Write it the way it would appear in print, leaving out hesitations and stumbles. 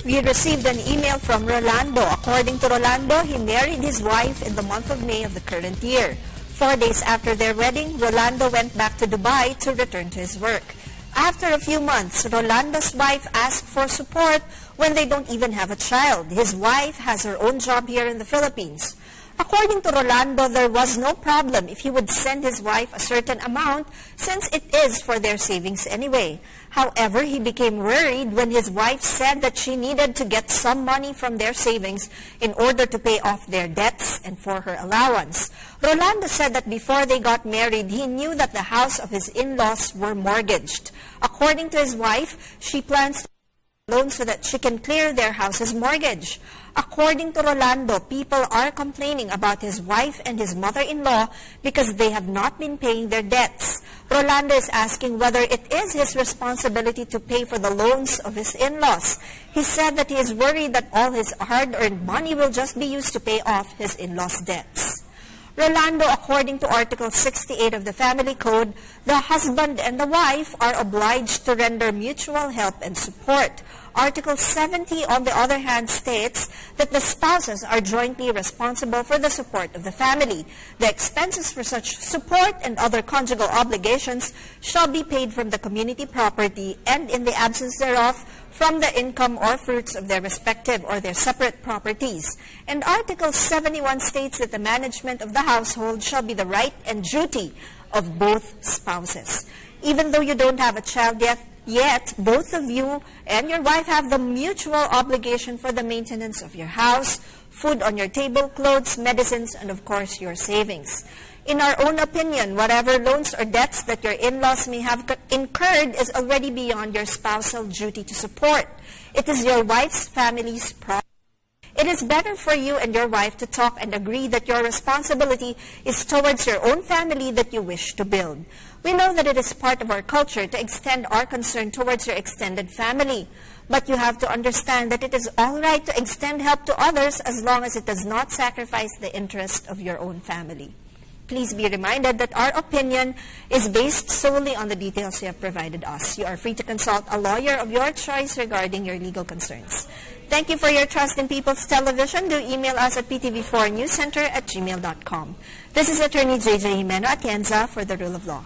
We received an email from Rolando. According to Rolando, he married his wife in the month of May of the current year. 4 days after their wedding, Rolando went back to Dubai to return to his work. After a few months, Rolando's wife asked for support when they don't even have a child. His wife has her own job here in the Philippines. According to Rolando, there was no problem if he would send his wife a certain amount since it is for their savings anyway. However, he became worried when his wife said that she needed to get some money from their savings in order to pay off their debts and for her allowance. Rolando said that before they got married, he knew that the house of his in-laws were mortgaged. According to his wife, she plans to loan so that she can clear their house's mortgage. According to Rolando, people are complaining about his wife and his mother-in-law because they have not been paying their debts. Rolando is asking whether it is his responsibility to pay for the loans of his in-laws. He said that he is worried that all his hard-earned money will just be used to pay off his in-laws' debts. Rolando, according to Article 68 of the Family Code, the husband and the wife are obliged to render mutual help and support. Article 70, on the other hand, states that the spouses are jointly responsible for the support of the family. The expenses for such support and other conjugal obligations shall be paid from the community property and, in the absence thereof, from the income or fruits of their respective or their separate properties. And Article 71 states that the management of the household shall be the right and duty of both spouses. Even though you don't have a child yet, both of you and your wife have the mutual obligation for the maintenance of your house, food on your table, clothes, medicines, and of course your savings. In our own opinion, whatever loans or debts that your in-laws may have incurred is already beyond your spousal duty to support. It is your wife's family's problem. It is better for you and your wife to talk and agree that your responsibility is towards your own family that you wish to build. We know that it is part of our culture to extend our concern towards your extended family. But you have to understand that it is all right to extend help to others as long as it does not sacrifice the interest of your own family. Please be reminded that our opinion is based solely on the details you have provided us. You are free to consult a lawyer of your choice regarding your legal concerns. Thank you for your trust in People's Television. Do email us at ptv4newscenter@gmail.com. This is Attorney JJ Jimeno Atienza for the Rule of Law.